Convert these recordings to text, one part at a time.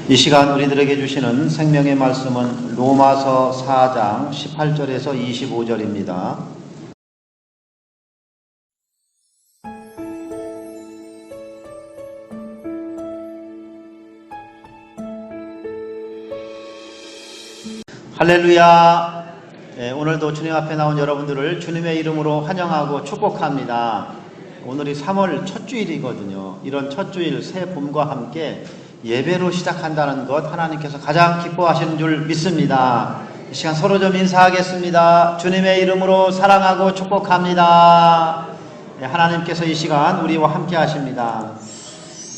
이 시간 우리들에게 주시는 생명의 말씀은 로마서 4장 18절에서 25절입니다. 할렐루야. 오늘도 주님 앞에 나온 여러분들을 주님의 이름으로 환영하고 축복합니다. 오늘이 3월 첫 주일이거든요. 이런 첫 주일 새 봄과 함께 예배로 시작한다는 것 하나님께서 가장 기뻐하시는 줄 믿습니다. 이 시간 서로 좀 인사하겠습니다. 주님의 이름으로 사랑하고 축복합니다. 하나님께서 이 시간 우리와 함께 하십니다.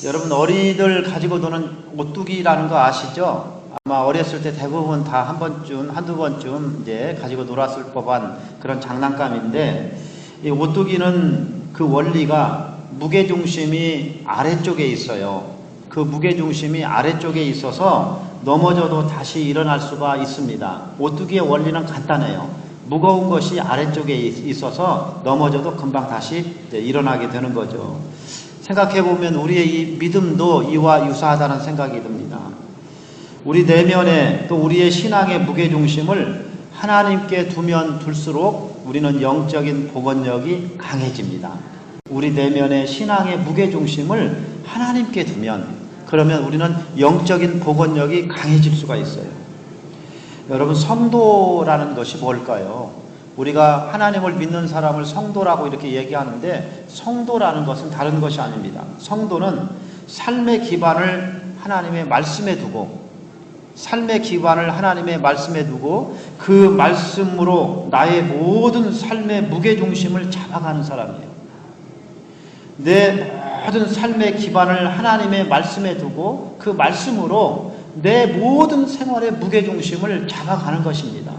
여러분, 어린이들 가지고 노는 오뚜기라는 거 아시죠? 아마 어렸을 때 대부분 다 한 번쯤, 한두 번쯤 이제 가지고 놀았을 법한 그런 장난감인데, 이 오뚜기는 그 원리가 무게중심이 아래쪽에 있어요. 그 무게중심이 아래쪽에 있어서 넘어져도 다시 일어날 수가 있습니다. 오뚜기의 원리는 간단해요. 무거운 것이 아래쪽에 있어서 넘어져도 금방 다시 일어나게 되는 거죠. 생각해보면 우리의 이 믿음도 이와 유사하다는 생각이 듭니다. 우리 내면에 또 우리의 신앙의 무게중심을 하나님께 두면 둘수록 우리는 영적인 복원력이 강해집니다. 우리 내면의 신앙의 무게중심을 하나님께 두면, 그러면 우리는 영적인 복원력이 강해질 수가 있어요. 여러분, 성도라는 것이 뭘까요? 우리가 하나님을 믿는 사람을 성도라고 이렇게 얘기하는데, 성도라는 것은 다른 것이 아닙니다. 성도는 삶의 기반을 하나님의 말씀에 두고, 그 말씀으로 나의 모든 삶의 무게중심을 잡아가는 사람이에요. 내 모든 삶의 기반을 하나님의 말씀에 두고 그 말씀으로 내 모든 생활의 무게중심을 잡아가는 것입니다.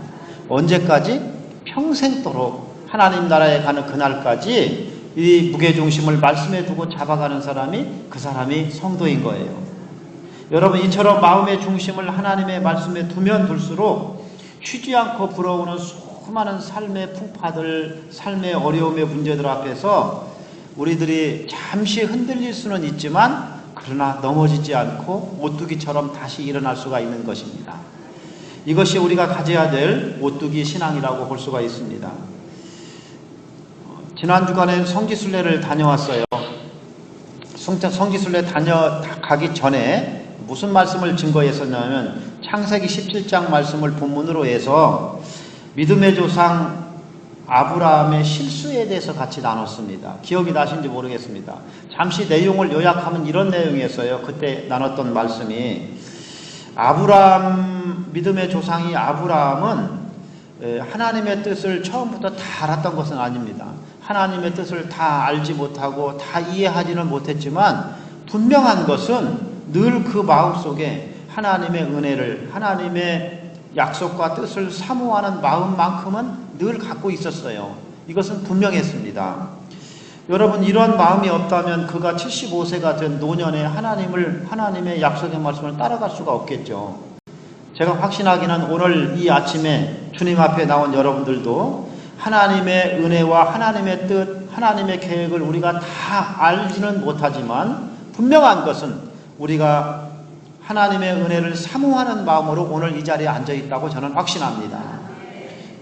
언제까지? 평생도록 하나님 나라에 가는 그날까지 이 무게중심을 말씀에 두고 잡아가는 사람이, 그 사람이 성도인 거예요. 여러분, 이처럼 마음의 중심을 하나님의 말씀에 두면 둘수록 쉬지 않고 불어오는 수많은 삶의 풍파들, 삶의 어려움의 문제들 앞에서 우리들이 잠시 흔들릴 수는 있지만, 그러나 넘어지지 않고 오뚜기처럼 다시 일어날 수가 있는 것입니다. 이것이 우리가 가져야 될 오뚜기 신앙이라고 볼 수가 있습니다. 지난 주간에 성지순례를 다녀왔어요. 성지순례 다녀가기 전에 무슨 말씀을 증거했었냐면, 창세기 17장 말씀을 본문으로 해서 믿음의 조상 아브라함의 실수에 대해서 같이 나눴습니다. 기억이 나신지 모르겠습니다. 잠시 내용을 요약하면 이런 내용이었어요. 그때 나눴던 말씀이, 믿음의 조상이 아브라함은 하나님의 뜻을 처음부터 다 알았던 것은 아닙니다. 하나님의 뜻을 다 알지 못하고 다 이해하지는 못했지만, 분명한 것은 늘 그 마음속에 하나님의 은혜를, 하나님의 약속과 뜻을 사모하는 마음만큼은 늘 갖고 있었어요. 이것은 분명했습니다. 여러분, 이런 마음이 없다면 그가 75세가 된 노년에 하나님의 약속의 말씀을 따라갈 수가 없겠죠. 제가 확신하기는 오늘 이 아침에 주님 앞에 나온 여러분들도 하나님의 은혜와 하나님의 뜻, 하나님의 계획을 우리가 다 알지는 못하지만, 분명한 것은 우리가 하나님의 은혜를 사모하는 마음으로 오늘 이 자리에 앉아 있다고 저는 확신합니다.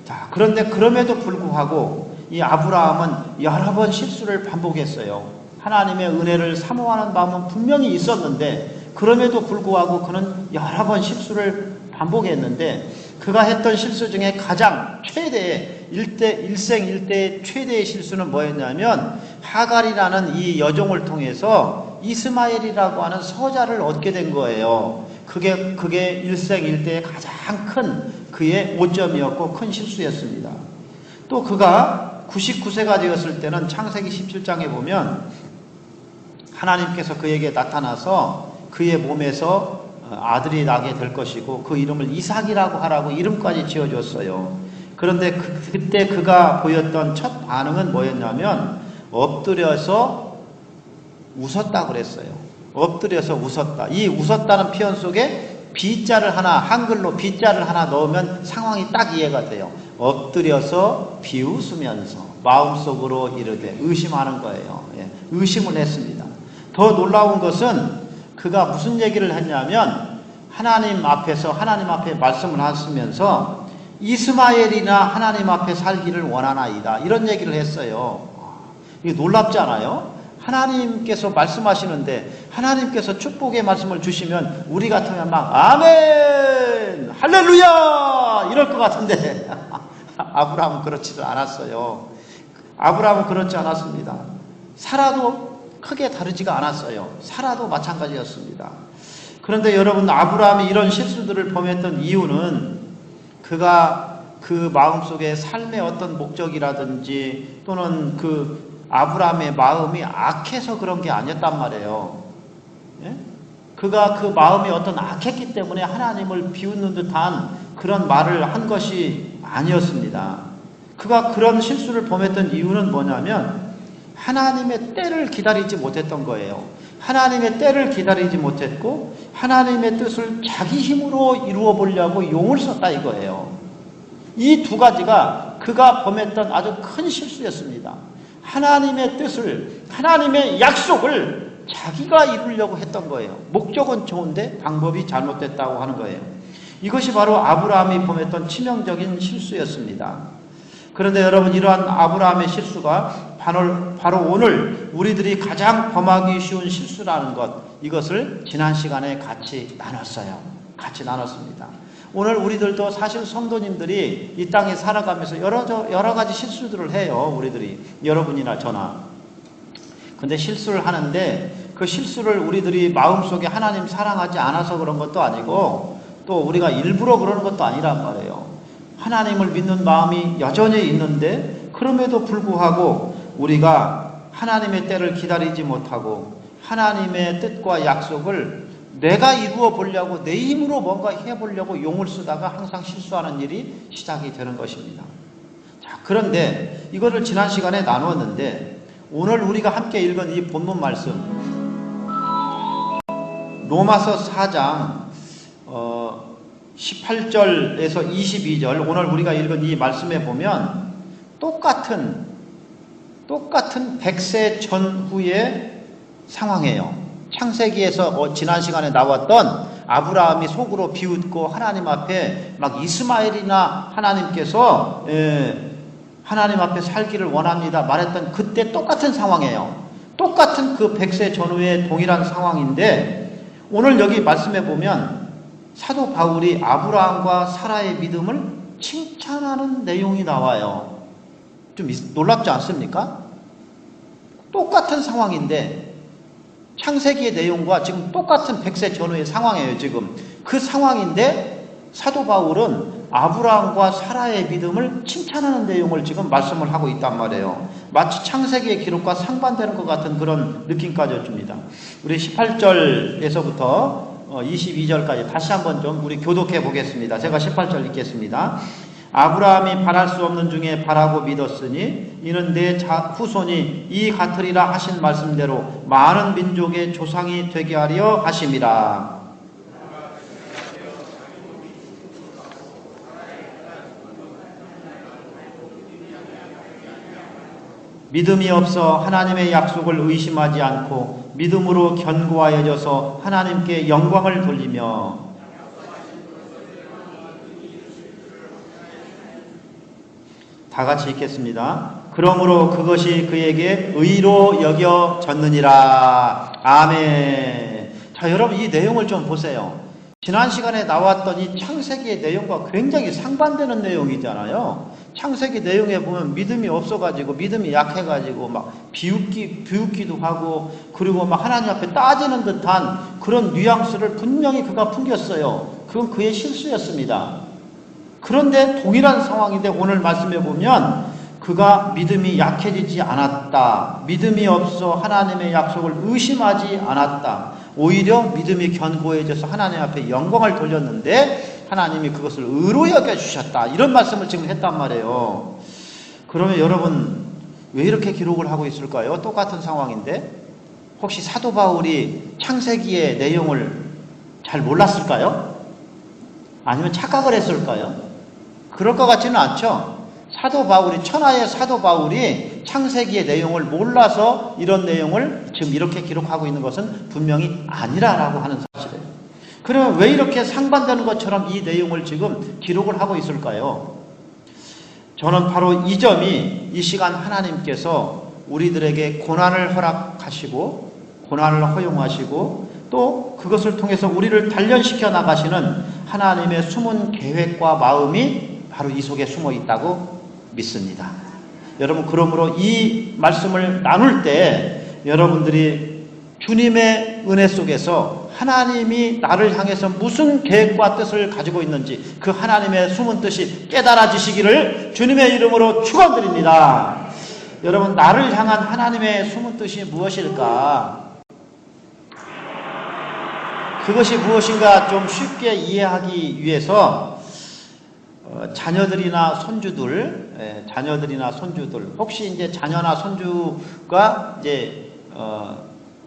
자, 그런데 그럼에도 불구하고 이 아브라함은 여러 번 실수를 반복했어요. 하나님의 은혜를 사모하는 마음은 분명히 있었는데, 그럼에도 불구하고 그는 여러 번 실수를 반복했는데, 그가 했던 실수 중에 가장 최대의 일생일대의 최대의 실수는 뭐였냐면, 하갈이라는 이 여종을 통해서 이스마엘이라고 하는 서자를 얻게 된 거예요. 그게 일생일대의 가장 큰 그의 오점이었고 큰 실수였습니다. 또 그가 99세가 되었을 때는 창세기 17장에 보면 하나님께서 그에게 나타나서 그의 몸에서 아들이 나게 될 것이고 그 이름을 이삭이라고 하라고 이름까지 지어줬어요. 그런데 그때 그가 보였던 첫 반응은 뭐였냐면, 엎드려서 웃었다고 그랬어요. 엎드려서 웃었다. 이 웃었다는 표현 속에 B자를 하나, 한글로 B자를 하나 넣으면 상황이 딱 이해가 돼요. 엎드려서 비웃으면서 마음속으로 이르되, 의심하는 거예요. 의심을 했습니다. 더 놀라운 것은 그가 무슨 얘기를 했냐면, 하나님 앞에서 하나님 앞에 말씀을 하시면서 이스마엘이나 하나님 앞에 살기를 원하나이다 이런 얘기를 했어요. 이게 놀랍지 않아요? 하나님께서 말씀하시는데 하나님께서 축복의 말씀을 주시면 우리 같으면 막 아멘 할렐루야 이럴 것 같은데 아브라함은 그렇지를 않았어요. 아브라함은 그렇지 않았습니다. 사라도 크게 다르지가 않았어요. 사라도 마찬가지였습니다. 그런데 여러분, 아브라함이 이런 실수들을 범했던 이유는 그가 그 마음속에 삶의 어떤 목적이라든지 또는 그 아브라함의 마음이 악해서 그런 게 아니었단 말이에요. 예? 그가 그 마음이 어떤 악했기 때문에 하나님을 비웃는 듯한 그런 말을 한 것이 아니었습니다. 그가 그런 실수를 범했던 이유는 뭐냐면 하나님의 때를 기다리지 못했던 거예요. 하나님의 때를 기다리지 못했고 하나님의 뜻을 자기 힘으로 이루어 보려고 용을 썼다 이거예요. 이 두 가지가 그가 범했던 아주 큰 실수였습니다. 하나님의 뜻을, 하나님의 약속을 자기가 이루려고 했던 거예요. 목적은 좋은데 방법이 잘못됐다고 하는 거예요. 이것이 바로 아브라함이 범했던 치명적인 실수였습니다. 그런데 여러분, 이러한 아브라함의 실수가 바로 오늘 우리들이 가장 범하기 쉬운 실수라는 것, 이것을 지난 시간에 같이 나눴어요. 같이 나눴습니다. 오늘 우리들도 사실 성도님들이 이 땅에 살아가면서 여러 가지 실수들을 해요. 우리들이, 여러분이나 저나. 근데 실수를 하는데 그 실수를 우리들이 마음속에 하나님 사랑하지 않아서 그런 것도 아니고 또 우리가 일부러 그러는 것도 아니란 말이에요. 하나님을 믿는 마음이 여전히 있는데 그럼에도 불구하고 우리가 하나님의 때를 기다리지 못하고 하나님의 뜻과 약속을 내가 이루어 보려고 내 힘으로 뭔가 해보려고 용을 쓰다가 항상 실수하는 일이 시작이 되는 것입니다. 자, 그런데 이거를 지난 시간에 나누었는데 오늘 우리가 함께 읽은 이 본문 말씀 로마서 4장 18절에서 22절 오늘 우리가 읽은 이 말씀에 보면 똑같은 100세 전후의 상황이에요. 창세기에서 지난 시간에 나왔던 아브라함이 속으로 비웃고 하나님 앞에 막 이스마엘이나 하나님께서 하나님 앞에 살기를 원합니다 말했던 그때 똑같은 상황이에요. 똑같은 그 100세 전후의 동일한 상황인데 오늘 여기 말씀해 보면 사도 바울이 아브라함과 사라의 믿음을 칭찬하는 내용이 나와요. 좀 놀랍지 않습니까? 똑같은 상황인데 창세기의 내용과 지금 똑같은 100세 전후의 상황이에요. 지금 그 상황인데 사도 바울은 아브라함과 사라의 믿음을 칭찬하는 내용을 지금 말씀을 하고 있단 말이에요. 마치 창세기의 기록과 상반되는 것 같은 그런 느낌까지 줍니다. 우리 18절에서부터 22절까지 다시 한번 좀 우리 교독해 보겠습니다. 제가 18절 읽겠습니다. 아브라함이 바랄 수 없는 중에 바라고 믿었으니 이는 내 후손이 이 같으리라 하신 말씀대로 많은 민족의 조상이 되게 하려 하심이라. 믿음이 없어 하나님의 약속을 의심하지 않고 믿음으로 견고하여져서 하나님께 영광을 돌리며 다 같이 읽겠습니다. 그러므로 그것이 그에게 의로 여겨졌느니라. 아멘. 자, 여러분 이 내용을 좀 보세요. 지난 시간에 나왔던 이 창세기의 내용과 굉장히 상반되는 내용이잖아요. 창세기 내용에 보면 믿음이 없어가지고 믿음이 약해가지고 막 비웃기도 하고 그리고 막 하나님 앞에 따지는 듯한 그런 뉘앙스를 분명히 그가 풍겼어요. 그건 그의 실수였습니다. 그런데 동일한 상황인데 오늘 말씀해 보면 그가 믿음이 약해지지 않았다. 믿음이 없어 하나님의 약속을 의심하지 않았다. 오히려 믿음이 견고해져서 하나님 앞에 영광을 돌렸는데 하나님이 그것을 의로 여겨주셨다. 이런 말씀을 지금 했단 말이에요. 그러면 여러분 왜 이렇게 기록을 하고 있을까요? 똑같은 상황인데 혹시 사도 바울이 창세기의 내용을 잘 몰랐을까요? 아니면 착각을 했을까요? 그럴 것 같지는 않죠. 사도 바울이, 천하의 사도 바울이 창세기의 내용을 몰라서 이런 내용을 지금 이렇게 기록하고 있는 것은 분명히 아니라라고 하는 사실이에요. 그러면 왜 이렇게 상반되는 것처럼 이 내용을 지금 기록을 하고 있을까요? 저는 바로 이 점이 이 시간 하나님께서 우리들에게 고난을 허락하시고 고난을 허용하시고 또 그것을 통해서 우리를 단련시켜 나가시는 하나님의 숨은 계획과 마음이 바로 이 속에 숨어 있다고 믿습니다. 여러분, 그러므로 이 말씀을 나눌 때 여러분들이 주님의 은혜 속에서 하나님이 나를 향해서 무슨 계획과 뜻을 가지고 있는지 그 하나님의 숨은 뜻이 깨달아지시기를 주님의 이름으로 축원드립니다. 여러분, 나를 향한 하나님의 숨은 뜻이 무엇일까? 그것이 무엇인가 좀 쉽게 이해하기 위해서 자녀들이나 손주들 혹시 이제 자녀나 손주가 이제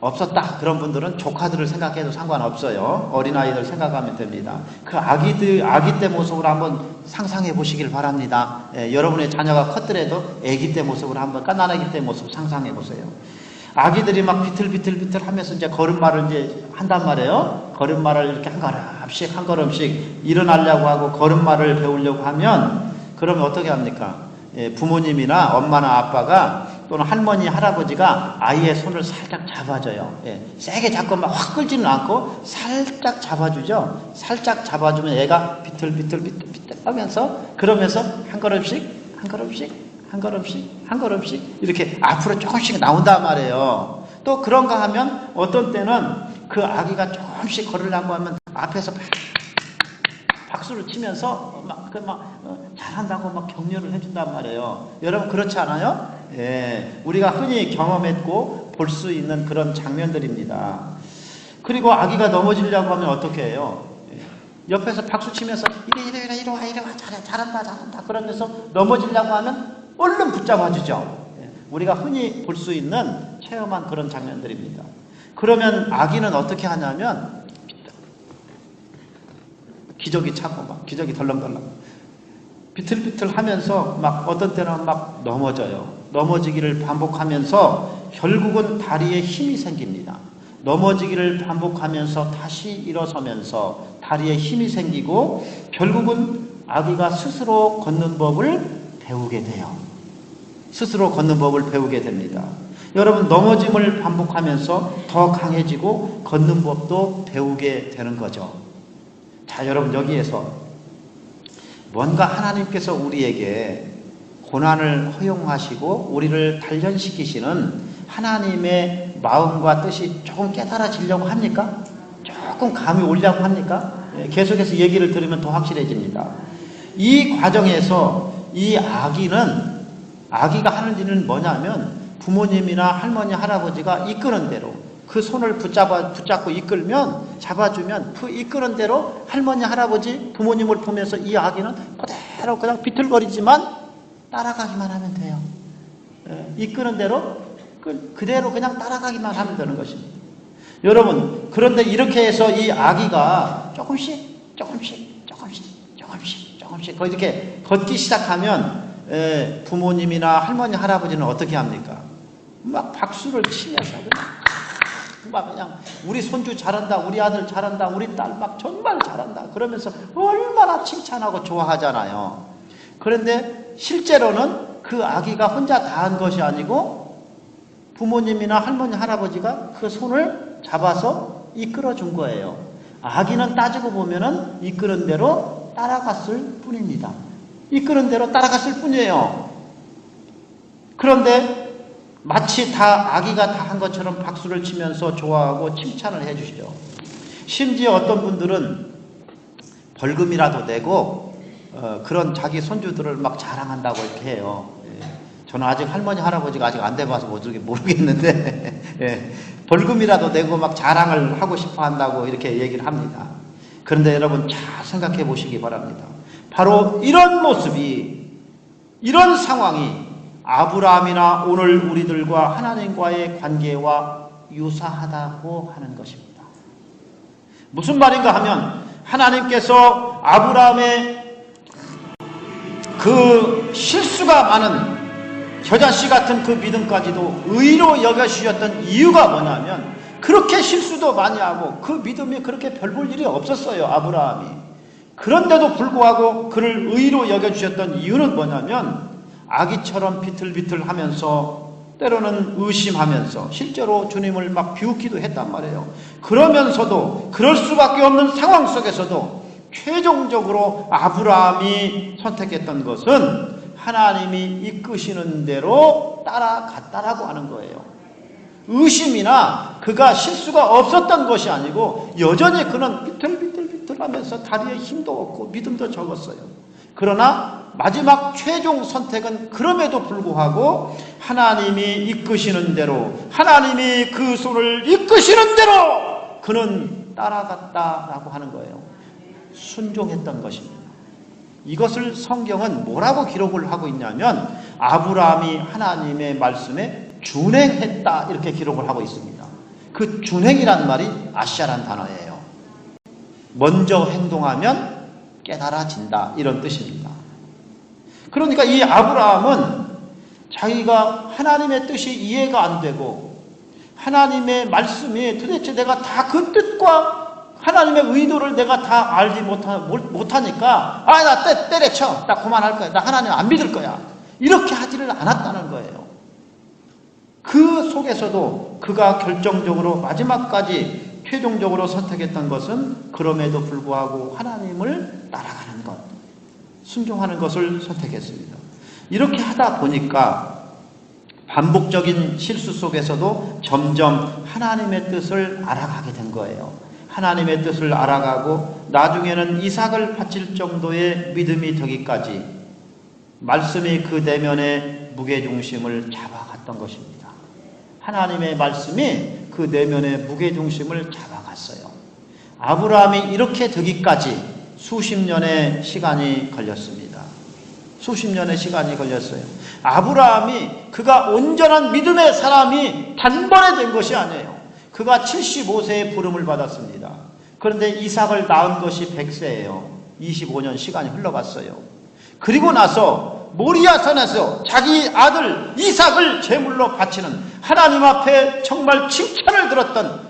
없었다 그런 분들은 조카들을 생각해도 상관없어요. 어린아이들 생각하면 됩니다. 그 아기 때 모습을 한번 상상해 보시길 바랍니다. 여러분의 자녀가 컸더라도 아기 때 모습을 한번 갓난아기 때 모습 상상해 보세요. 아기들이 막 비틀비틀 하면서 이제 걸음마를 이제 한단 말이에요. 걸음마를 이렇게 한 걸음씩 일어나려고 하고 걸음마를 배우려고 하면 그러면 어떻게 합니까? 부모님이나 엄마나 아빠가 또는 할머니, 할아버지가 아이의 손을 살짝 잡아줘요. 세게 잡고 막 확 끌지는 않고 살짝 잡아주죠. 살짝 잡아주면 애가 비틀비틀 하면서 그러면서 한 걸음씩 이렇게 앞으로 조금씩 나온단 말이에요. 또 그런가 하면 어떤 때는 그 아기가 조금씩 걸으려고 하면 앞에서 박수를 치면서 잘한다고 막 격려를 해준단 말이에요. 여러분, 그렇지 않아요? 우리가 흔히 경험했고 볼 수 있는 그런 장면들입니다. 그리고 아기가 넘어지려고 하면 어떻게 해요? 옆에서 박수 치면서 이리 와 잘한다 그러면서 넘어지려고 하면 얼른 붙잡아주죠. 우리가 흔히 볼 수 있는 체험한 그런 장면들입니다. 그러면 아기는 어떻게 하냐면 기저귀 차고 막 기저귀 덜렁덜렁 비틀비틀 하면서 막 어떤 때는 막 넘어져요. 넘어지기를 반복하면서 결국은 다리에 힘이 생깁니다. 넘어지기를 반복하면서 다시 일어서면서 다리에 힘이 생기고 결국은 아기가 스스로 걷는 법을 배우게 돼요. 스스로 걷는 법을 배우게 됩니다. 여러분, 넘어짐을 반복하면서 더 강해지고 걷는 법도 배우게 되는 거죠. 자, 여러분, 여기에서 뭔가 하나님께서 우리에게 고난을 허용하시고 우리를 단련시키시는 하나님의 마음과 뜻이 조금 깨달아지려고 합니까? 조금 감이 오려고 합니까? 계속해서 얘기를 들으면 더 확실해집니다. 이 과정에서 이 아기가 하는 일은 뭐냐면 부모님이나 할머니, 할아버지가 이끄는 대로 그 손을 붙잡고 잡아주면 그 이끄는 대로 할머니, 할아버지, 부모님을 보면서 이 아기는 그대로 그냥 비틀거리지만 따라가기만 하면 돼요. 이끄는 대로 그대로 그냥 따라가기만 하면 되는 것입니다. 여러분, 그런데 이렇게 해서 이 아기가 조금씩 이렇게 걷기 시작하면 부모님이나 할머니, 할아버지는 어떻게 합니까? 막 박수를 치면서 그냥 우리 손주 잘한다, 우리 아들 잘한다, 우리 딸 막 정말 잘한다 그러면서 얼마나 칭찬하고 좋아하잖아요. 그런데 실제로는 그 아기가 혼자 다 한 것이 아니고 부모님이나 할머니, 할아버지가 그 손을 잡아서 이끌어 준 거예요. 아기는 따지고 보면은 이끄는 대로 따라갔을 뿐입니다. 이끄는 대로 따라갔을 뿐이에요. 그런데 마치 아기가 다 한 것처럼 박수를 치면서 좋아하고 칭찬을 해주시죠. 심지어 어떤 분들은 벌금이라도 내고 그런 자기 손주들을 막 자랑한다고 이렇게 해요. 저는 아직 할머니, 할아버지가 아직 안 돼봐서 모르겠는데 벌금이라도 내고 막 자랑을 하고 싶어 한다고 이렇게 얘기를 합니다. 그런데 여러분 잘 생각해 보시기 바랍니다. 바로 이런 모습이, 이런 상황이 아브라함이나 오늘 우리들과 하나님과의 관계와 유사하다고 하는 것입니다. 무슨 말인가 하면 하나님께서 아브라함의 그 실수가 많은 겨자씨 같은 그 믿음까지도 의로 여겨주셨던 이유가 뭐냐면 그렇게 실수도 많이 하고 그 믿음이 그렇게 별 볼 일이 없었어요, 아브라함이. 그런데도 불구하고 그를 의로 여겨주셨던 이유는 뭐냐면 아기처럼 비틀비틀하면서 때로는 의심하면서 실제로 주님을 막 비웃기도 했단 말이에요. 그러면서도 그럴 수밖에 없는 상황 속에서도 최종적으로 아브라함이 선택했던 것은 하나님이 이끄시는 대로 따라갔다라고 하는 거예요. 의심이나 그가 실수가 없었던 것이 아니고 여전히 그는 비틀비틀하면서 다리에 힘도 없고 믿음도 적었어요. 그러나 마지막 최종 선택은 그럼에도 불구하고 하나님이 이끄시는 대로, 하나님이 그 손을 이끄시는 대로 그는 따라갔다라고 하는 거예요. 순종했던 것입니다. 이것을 성경은 뭐라고 기록을 하고 있냐면 아브라함이 하나님의 말씀에 준행했다 이렇게 기록을 하고 있습니다. 그 준행이란 말이 아시아란 단어예요. 먼저 행동하면 깨달아진다 이런 뜻입니다. 그러니까 이 아브라함은 자기가 하나님의 뜻이 이해가 안 되고 하나님의 말씀이 도대체 내가 다 그 뜻과 하나님의 의도를 내가 다 알지 못하니까 나 때려쳐. 나 그만할 거야. 나 하나님 안 믿을 거야. 이렇게 하지를 않았다는 거예요. 그 속에서도 그가 결정적으로 마지막까지 최종적으로 선택했던 것은 그럼에도 불구하고 하나님을 따라가는 것, 순종하는 것을 선택했습니다. 이렇게 하다 보니까 반복적인 실수 속에서도 점점 하나님의 뜻을 알아가게 된 거예요. 하나님의 뜻을 알아가고 나중에는 이삭을 바칠 정도의 믿음이 되기까지 말씀이 그 내면의 무게중심을 잡아갔던 것입니다. 하나님의 말씀이 그 내면의 무게중심을 잡아갔어요. 아브라함이 이렇게 되기까지 수십 년의 시간이 걸렸습니다. 수십 년의 시간이 걸렸어요. 아브라함이 그가 온전한 믿음의 사람이 단번에 된 것이 아니에요. 그가 75세의 부름을 받았습니다. 그런데 이삭을 낳은 것이 100세예요. 25년 시간이 흘러갔어요. 그리고 나서 모리아산에서 자기 아들 이삭을 제물로 바치는 하나님 앞에 정말 칭찬을 들었던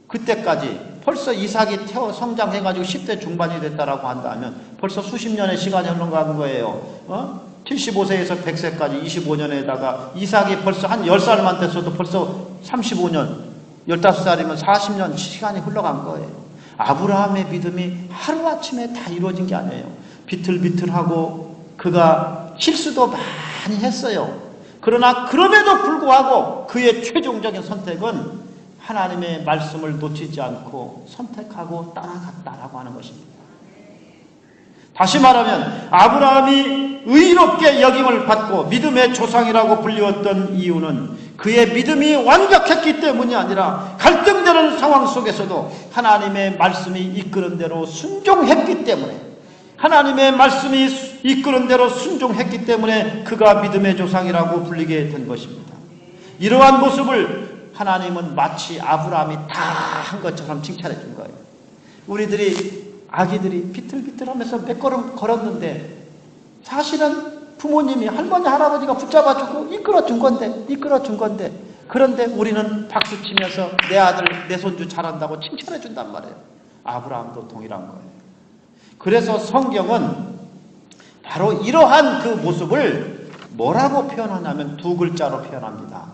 그때까지 벌써 이삭이 태어 성장해가지고 10대 중반이 됐다라고 한다면 벌써 수십 년의 시간이 흘러간 거예요. 75세에서 100세까지 25년에다가 이삭이 벌써 한 10살만 됐어도 벌써 35년, 15살이면 40년 시간이 흘러간 거예요. 아브라함의 믿음이 하루아침에 다 이루어진 게 아니에요. 비틀비틀하고 그가 실수도 많이 했어요. 그러나 그럼에도 불구하고 그의 최종적인 선택은 하나님의 말씀을 놓치지 않고 선택하고 따라갔다라고 하는 것입니다. 다시 말하면 아브라함이 의롭게 여김을 받고 믿음의 조상이라고 불리웠던 이유는 그의 믿음이 완벽했기 때문이 아니라 갈등되는 상황 속에서도 하나님의 말씀이 이끄는 대로 순종했기 때문에, 하나님의 말씀이 이끄는 대로 순종했기 때문에 그가 믿음의 조상이라고 불리게 된 것입니다. 이러한 모습을 하나님은 마치 아브라함이 다 한 것처럼 칭찬해 준 거예요. 아기들이 비틀비틀하면서 몇 걸음 걸었는데 사실은 부모님이 할머니 할아버지가 붙잡아주고 이끌어 준 건데 그런데 우리는 박수 치면서 내 아들 내 손주 잘한다고 칭찬해 준단 말이에요. 아브라함도 동일한 거예요. 그래서 성경은 바로 이러한 그 모습을 뭐라고 표현하냐면 두 글자로 표현합니다.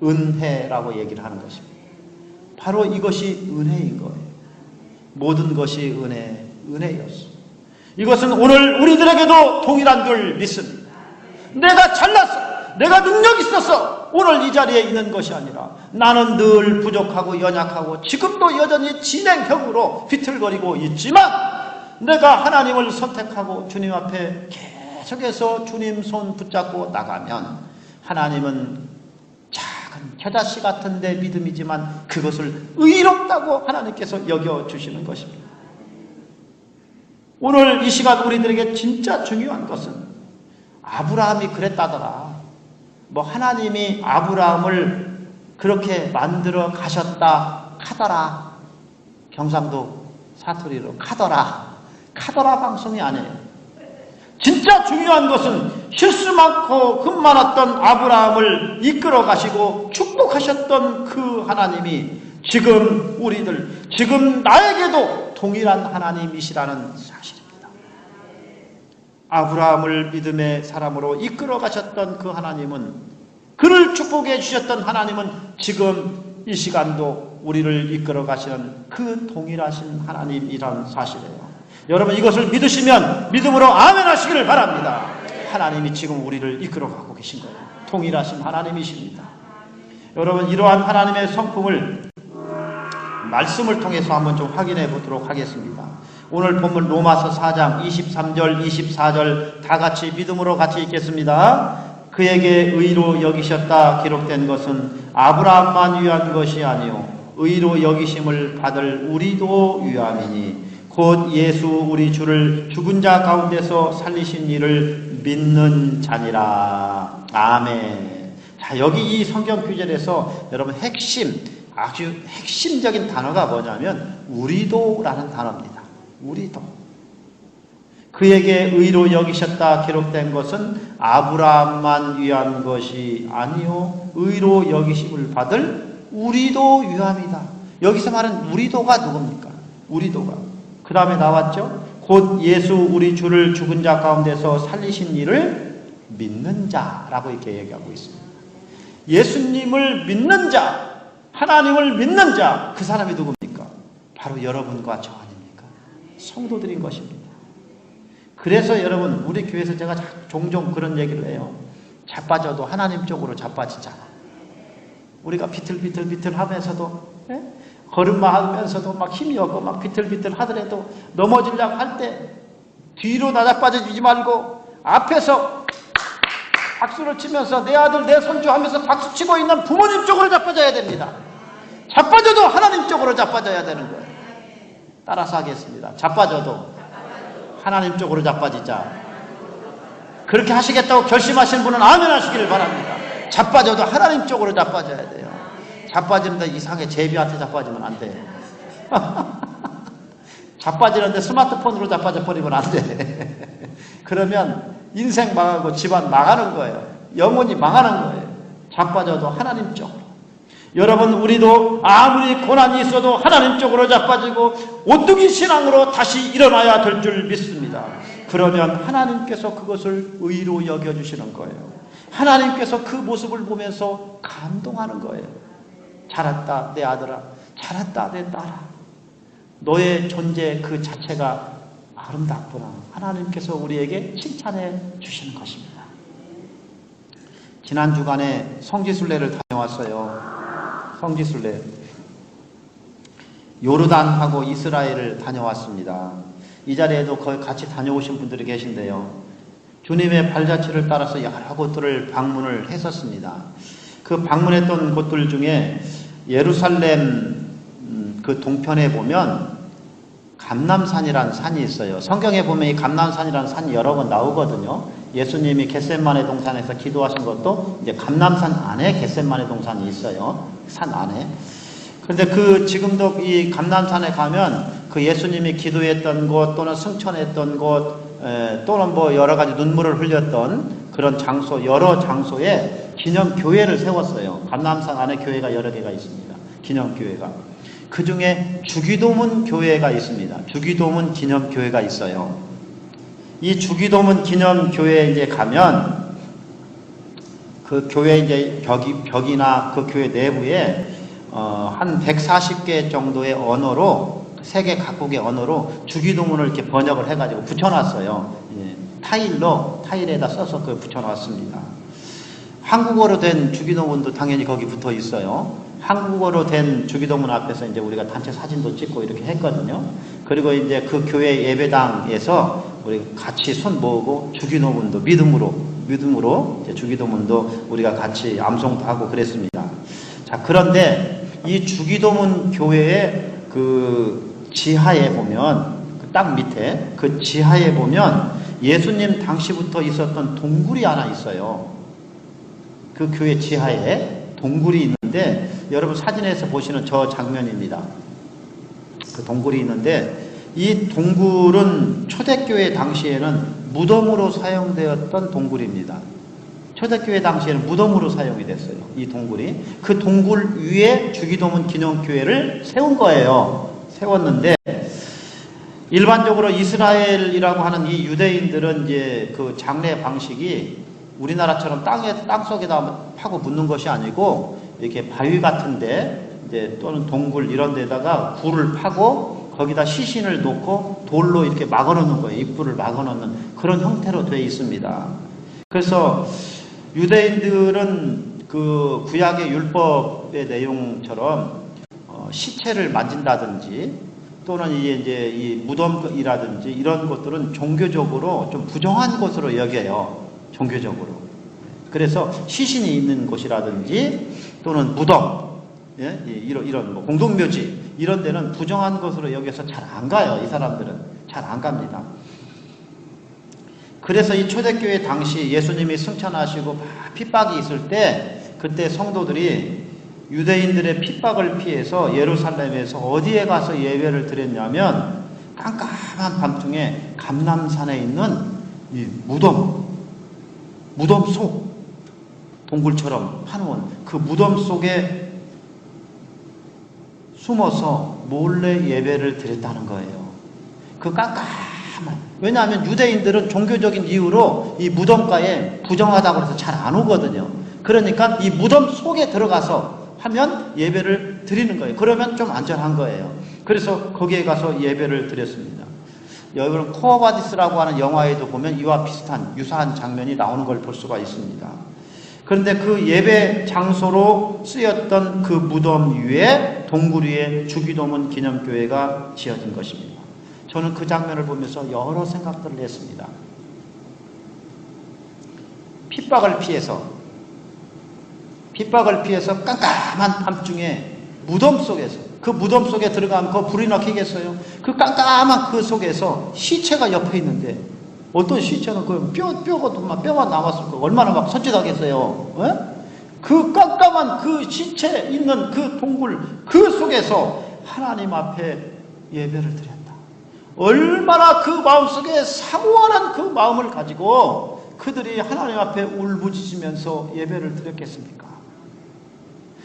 은혜라고 얘기를 하는 것입니다. 바로 이것이 은혜인 거예요. 모든 것이 은혜였어. 이것은 오늘 우리들에게도 동일한 줄 믿습니다. 내가 잘났어, 내가 능력이 있어서 오늘 이 자리에 있는 것이 아니라 나는 늘 부족하고 연약하고 지금도 여전히 진행형으로 비틀거리고 있지만 내가 하나님을 선택하고 주님 앞에 계속해서 주님 손 붙잡고 나가면 하나님은 작은 겨자씨 같은 내 믿음이지만 그것을 의롭다고 하나님께서 여겨주시는 것입니다. 오늘 이 시간 우리들에게 진짜 중요한 것은 아브라함이 그랬다더라. 하나님이 아브라함을 그렇게 만들어 가셨다 카더라. 경상도 사투리로 카더라 방송이 아니에요. 진짜 중요한 것은 실수 많고 금 많았던 아브라함을 이끌어 가시고 축복하셨던 그 하나님이 지금 우리들, 지금 나에게도 동일한 하나님이시라는 사실입니다. 아브라함을 믿음의 사람으로 이끌어 가셨던 그 하나님은, 그를 축복해 주셨던 하나님은 지금 이 시간도 우리를 이끌어 가시는 그 동일하신 하나님이라는 사실이에요. 여러분, 이것을 믿으시면 믿음으로 아멘 하시기를 바랍니다. 하나님이 지금 우리를 이끌어 가고 계신 거예요. 동일하신 하나님이십니다. 여러분, 이러한 하나님의 성품을 말씀을 통해서 한번 좀 확인해 보도록 하겠습니다. 오늘 본문 로마서 4장 23절 24절 다 같이 믿음으로 같이 읽겠습니다. 그에게 의로 여기셨다 기록된 것은 아브라함만 위한 것이 아니요 의로 여기심을 받을 우리도 위함이니 곧 예수 우리 주를 죽은 자 가운데서 살리신 이를 믿는 자니라. 아멘. 자, 여기 이 성경 구절에서 여러분 아주 핵심적인 단어가 뭐냐면 우리도라는 단어입니다. 우리도. 그에게 의로 여기셨다 기록된 것은 아브라함만 위한 것이 아니요 의로 여기심을 받을 우리도 위함이다. 여기서 말하는 우리도가 누굽니까? 우리도가. 그 다음에 나왔죠. 곧 예수 우리 주를 죽은 자 가운데서 살리신 이를 믿는 자라고 이렇게 얘기하고 있습니다. 예수님을 믿는 자, 하나님을 믿는 자, 그 사람이 누굽니까? 바로 여러분과 저 아닙니까? 성도들인 것입니다. 그래서 여러분, 우리 교회에서 제가 종종 그런 얘기를 해요. 자빠져도 하나님 쪽으로 자빠지자. 우리가 비틀비틀 하면서도, 걸음마 하면서도 막 힘이 없고 막 비틀비틀 하더라도 넘어지려고 할 때 뒤로 나자빠져주지 말고 앞에서 박수를 치면서 내 아들 내 손주 하면서 박수치고 있는 부모님 쪽으로 자빠져야 됩니다. 자빠져도 하나님 쪽으로 자빠져야 되는 거예요. 따라서 하겠습니다. 자빠져도 하나님 쪽으로 자빠지자. 그렇게 하시겠다고 결심하신 분은 아멘 하시기를 바랍니다. 자빠져도 하나님 쪽으로 자빠져야 돼요. 자빠지는데 이상하게 제비한테 자빠지면 안 돼. 자빠지는데 스마트폰으로 자빠져 버리면 안 돼. 그러면 인생 망하고 집안 망하는 거예요. 영혼이 망하는 거예요. 자빠져도 하나님 쪽으로. 여러분, 우리도 아무리 고난이 있어도 하나님 쪽으로 자빠지고 오뚜기 신앙으로 다시 일어나야 될 줄 믿습니다. 그러면 하나님께서 그것을 의로 여겨주시는 거예요. 하나님께서 그 모습을 보면서 감동하는 거예요. 잘했다 내 아들아, 잘했다 내 딸아, 너의 존재 그 자체가 아름답구나. 하나님께서 우리에게 칭찬해 주시는 것입니다. 지난 주간에 성지순례를 다녀왔어요. 성지순례 요르단하고 이스라엘을 다녀왔습니다. 이 자리에도 거의 같이 다녀오신 분들이 계신데요. 주님의 발자취를 따라서 여러 곳들을 방문을 했었습니다. 그 방문했던 곳들 중에 예루살렘 그 동편에 보면 감람산이라는 산이 있어요. 성경에 보면 이 감람산이라는 산이 여러 번 나오거든요. 예수님이 겟세마네 동산에서 기도하신 것도 이제 감람산 안에 겟세마네 동산이 있어요. 산 안에. 그런데 지금도 이 감람산에 가면 그 예수님이 기도했던 곳 또는 승천했던 곳 또는 뭐 여러 가지 눈물을 흘렸던 그런 장소, 여러 장소에 기념교회를 세웠어요. 감람산 안에 교회가 여러 개가 있습니다. 기념교회가. 그 중에 주기도문 교회가 있습니다. 주기도문 기념교회가 있어요. 이 주기도문 기념교회에 이제 가면 그 교회 이제 벽이나 그 교회 내부에 한 140개 정도의 언어로, 세계 각국의 언어로 주기도문을 이렇게 번역을 해가지고 붙여놨어요. 타일에다 써서 그걸 붙여놨습니다. 한국어로 된 주기도문도 당연히 거기 붙어 있어요. 한국어로 된 주기도문 앞에서 이제 우리가 단체 사진도 찍고 이렇게 했거든요. 그리고 이제 그 교회 예배당에서 우리 같이 손 모으고 주기도문도 믿음으로 이제 주기도문도 우리가 같이 암송도 하고 그랬습니다. 자, 그런데 이 주기도문 교회의 그 지하에 보면 딱 밑에 그 지하에 보면 예수님 당시부터 있었던 동굴이 하나 있어요. 그 교회 지하에 동굴이 있는데 여러분 사진에서 보시는 저 장면입니다. 그 동굴이 있는데 이 동굴은 초대교회 당시에는 무덤으로 사용되었던 동굴입니다. 초대교회 당시에는 무덤으로 사용이 됐어요. 이 동굴이. 그 동굴 위에 주기도문 기념교회를 세운 거예요. 세웠는데 일반적으로 이스라엘이라고 하는 이 유대인들은 이제 그 장례 방식이 우리나라처럼 땅 속에다 파고 묻는 것이 아니고 이렇게 바위 같은데 이제 또는 동굴 이런 데다가 굴을 파고 거기다 시신을 놓고 돌로 이렇게 막아 놓는 거예요. 입구를 막아 놓는 그런 형태로 되어 있습니다. 그래서 유대인들은 그 구약의 율법의 내용처럼 시체를 만진다든지 또는 이제 이 무덤이라든지 이런 것들은 종교적으로 좀 부정한 것으로 여겨요. 종교적으로. 그래서 시신이 있는 곳이라든지 또는 무덤, 예? 이런 뭐 공동묘지 이런 데는 부정한 것으로 여겨서 잘 안 가요. 이 사람들은 잘 안 갑니다. 그래서 이 초대교회 당시 예수님이 승천하시고 핍박이 있을 때 그때 성도들이 유대인들의 핍박을 피해서 예루살렘에서 어디에 가서 예배를 드렸냐면 깜깜한 밤중에 감람산에 있는 이 무덤 속 동굴처럼 파놓은 그 무덤 속에 숨어서 몰래 예배를 드렸다는 거예요. 그 왜냐하면 유대인들은 종교적인 이유로 이 무덤가에 부정하다고 해서 잘 안 오거든요. 그러니까 이 무덤 속에 들어가서 하면 예배를 드리는 거예요. 그러면 좀 안전한 거예요. 그래서 거기에 가서 예배를 드렸습니다. 여러분 코어바디스라고 하는 영화에도 보면 이와 비슷한 유사한 장면이 나오는 걸 볼 수가 있습니다. 그런데 그 예배 장소로 쓰였던 그 무덤 위에 동굴 위에 주기도문 기념교회가 지어진 것입니다. 저는 그 장면을 보면서 여러 생각들을 했습니다. 핍박을 피해서 깜깜한 밤중에 무덤 속에서 그 무덤 속에 들어가면 그 불이나 켜겠어요? 그 깜깜한 그 속에서 시체가 옆에 있는데 어떤 시체는 그 뼈가 남았을 거 얼마나 막 선짓하겠어요? 에? 그 깜깜한 그 시체 있는 그 동굴 그 속에서 하나님 앞에 예배를 드렸다. 얼마나 그 마음속에 사모하는 그 마음을 가지고 그들이 하나님 앞에 울부짖으면서 예배를 드렸겠습니까?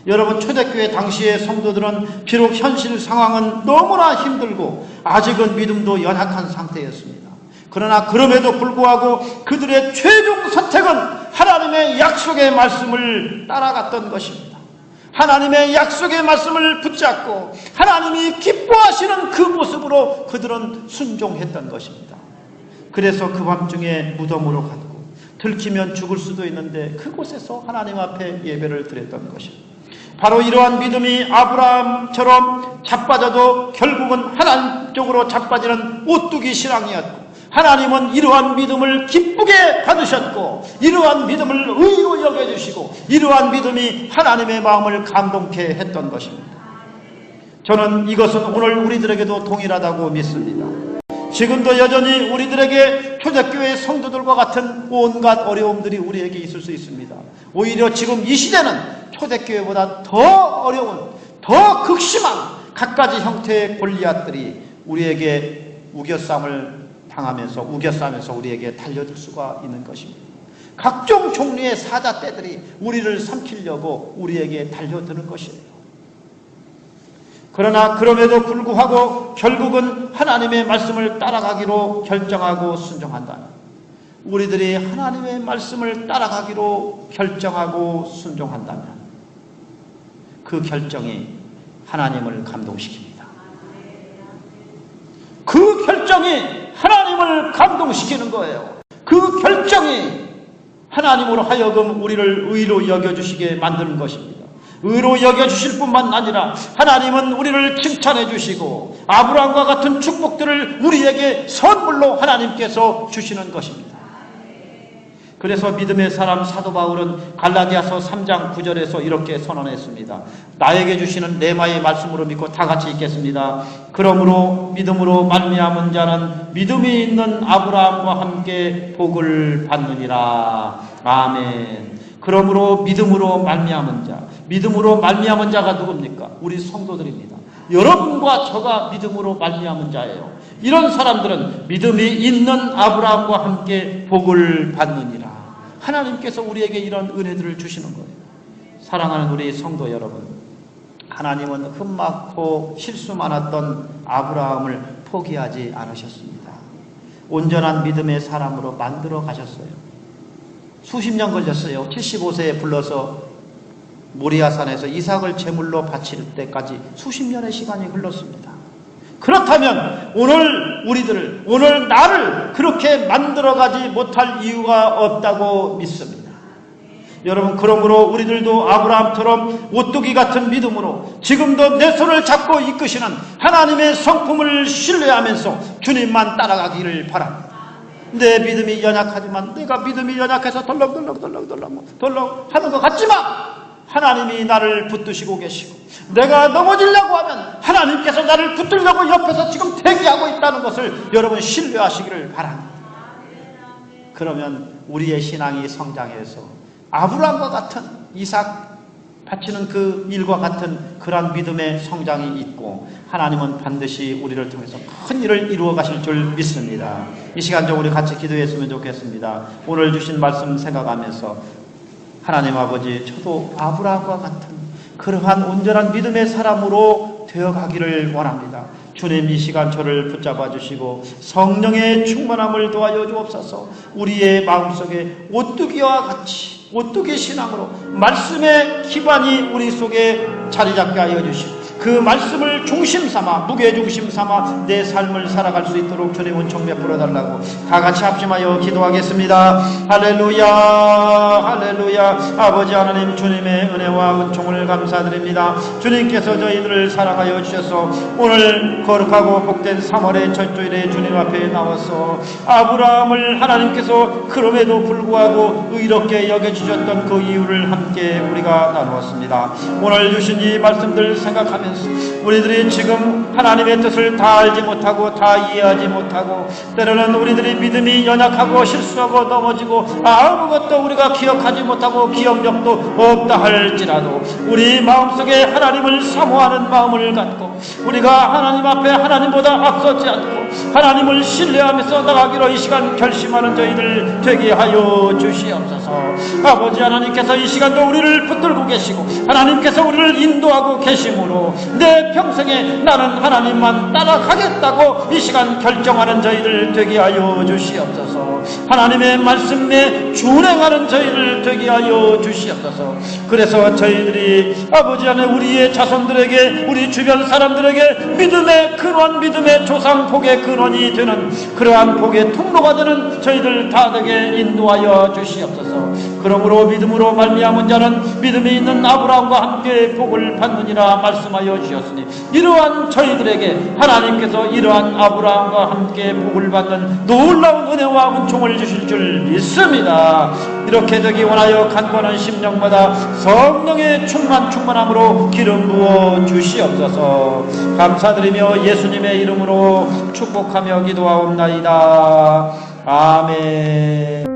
여러분 초대교회 당시의 성도들은 비록 현실 상황은 너무나 힘들고 아직은 믿음도 연약한 상태였습니다. 그러나 그럼에도 불구하고 그들의 최종 선택은 하나님의 약속의 말씀을 따라갔던 것입니다. 하나님의 약속의 말씀을 붙잡고 하나님이 기뻐하시는 그 모습으로 그들은 순종했던 것입니다. 그래서 그 밤중에 무덤으로 갔고 들키면 죽을 수도 있는데 그곳에서 하나님 앞에 예배를 드렸던 것입니다. 바로 이러한 믿음이 아브라함처럼 자빠져도 결국은 하나님 쪽으로 자빠지는 오뚜기 신앙이었고 하나님은 이러한 믿음을 기쁘게 받으셨고 이러한 믿음을 의로 여겨주시고 이러한 믿음이 하나님의 마음을 감동케 했던 것입니다. 저는 이것은 오늘 우리들에게도 동일하다고 믿습니다. 지금도 여전히 우리들에게 초대교회 성도들과 같은 온갖 어려움들이 우리에게 있을 수 있습니다. 오히려 지금 이 시대는 초대교회보다 더 어려운 더 극심한 갖가지 형태의 골리앗들이 우리에게 우겨싸움을 우겨싸면서 우리에게 달려들 수가 있는 것입니다. 각종 종류의 사자떼들이 우리를 삼키려고 우리에게 달려드는 것이에요. 그러나 그럼에도 불구하고 결국은 하나님의 말씀을 따라가기로 결정하고 순종한다면 우리들이 하나님의 말씀을 따라가기로 결정하고 순종한다면 그 결정이 하나님을 감동시킵니다. 그 결정이 하나님을 감동시키는 거예요. 그 결정이 하나님으로 하여금 우리를 의로 여겨주시게 만드는 것입니다. 의로 여겨주실 뿐만 아니라 하나님은 우리를 칭찬해 주시고 아브라함과 같은 축복들을 우리에게 선물로 하나님께서 주시는 것입니다. 그래서 믿음의 사람 사도 바울은 갈라디아서 3장 9절에서 이렇게 선언했습니다. 나에게 주시는 레마의 말씀으로 믿고 다 같이 읽겠습니다. 그러므로 믿음으로 말미암은 자는 믿음이 있는 아브라함과 함께 복을 받느니라. 아멘. 그러므로 믿음으로 말미암은 자. 믿음으로 말미암은 자가 누굽니까? 우리 성도들입니다. 여러분과 저가 믿음으로 말미암은 자예요. 이런 사람들은 믿음이 있는 아브라함과 함께 복을 받느니라. 하나님께서 우리에게 이런 은혜들을 주시는 거예요. 사랑하는 우리 성도 여러분, 하나님은 흠막고 실수 많았던 아브라함을 포기하지 않으셨습니다. 온전한 믿음의 사람으로 만들어 가셨어요. 수십 년 걸렸어요. 75세에 불러서 모리아산에서 이삭을 제물로 바칠 때까지 수십 년의 시간이 흘렀습니다. 그렇다면 오늘 나를 그렇게 만들어가지 못할 이유가 없다고 믿습니다. 여러분, 그러므로 우리들도 아브라함처럼 오뚜기 같은 믿음으로 지금도 내 손을 잡고 이끄시는 하나님의 성품을 신뢰하면서 주님만 따라가기를 바랍니다. 내 믿음이 연약하지만, 내가 믿음이 연약해서 덜렁 하는 것 같지만 하나님이 나를 붙드시고 계시고, 내가 넘어지려고 하면 하나님께서 나를 붙들려고 옆에서 지금 대기하고 있다는 것을 여러분 신뢰하시기를 바랍니다. 그러면 우리의 신앙이 성장해서 아브라함과 같은, 이삭 바치는 그 일과 같은 그러한 믿음의 성장이 있고, 하나님은 반드시 우리를 통해서 큰 일을 이루어 가실 줄 믿습니다. 이 시간 좀 우리 같이 기도했으면 좋겠습니다. 오늘 주신 말씀 생각하면서, 하나님 아버지, 저도 아브라함과 같은 그러한 온전한 믿음의 사람으로 되어가기를 원합니다. 주님, 이 시간 저를 붙잡아 주시고 성령의 충만함을 도와여 주옵소서. 우리의 마음속에 오뚜기와 같이, 오뚜기 신앙으로 말씀의 기반이 우리 속에 자리 잡게 하여 주시고, 그 말씀을 중심 삼아, 무게 중심 삼아 내 삶을 살아갈 수 있도록 주님 은총 베풀어 달라고 다 같이 합심하여 기도하겠습니다. 할렐루야, 할렐루야. 아버지 하나님, 주님의 은혜와 은총을 감사드립니다. 주님께서 저희들을 사랑하여 주셔서 오늘 거룩하고 복된 3월의 첫 주일에 주님 앞에 나와서 아브라함을 하나님께서 그럼에도 불구하고 의롭게 여겨주셨던 그 이유를 함께 우리가 나누었습니다. 오늘 주신 이 말씀들 생각하면서 우리들이 지금 하나님의 뜻을 다 알지 못하고 다 이해하지 못하고, 때로는 우리들이 믿음이 연약하고 실수하고 넘어지고 아무것도 우리가 기억하지 못하고 기억력도 없다 할지라도 우리 마음속에 하나님을 사모하는 마음을 갖고 우리가 하나님 앞에 하나님보다 앞서지 않고 하나님을 신뢰하면서 나가기로 이 시간 결심하는 저희들 되게 하여 주시옵소서. 아버지 하나님께서 이 시간도 우리를 붙들고 계시고 하나님께서 우리를 인도하고 계심으로 내 평생에 나는 하나님만 따라가겠다고 이 시간 결정하는 저희들 되게 하여 주시옵소서. 하나님의 말씀에 준행하는 저희들 되게 하여 주시옵소서. 그래서 저희들이 아버지 안에 우리의 자손들에게, 우리 주변 사람들에게 믿음의 근원, 믿음의 조상 복의 근원이 되는 그러한 복의 통로가 되는 저희들 다 되게 인도하여 주시옵소서. 그러므로 믿음으로 말미암은 자는 믿음이 있는 아브라함과 함께 복을 받느니라 말씀하여 주셨으니, 이러한 저희들에게 하나님께서 이러한 아브라함과 함께 복을 받는 놀라운 은혜와 은총을 주실 줄 믿습니다. 이렇게 되기 원하여 간구하는 심령마다 성령의 충만함으로 기름 부어 주시옵소서. 감사드리며 예수님의 이름으로 축복하며 기도하옵나이다. 아멘.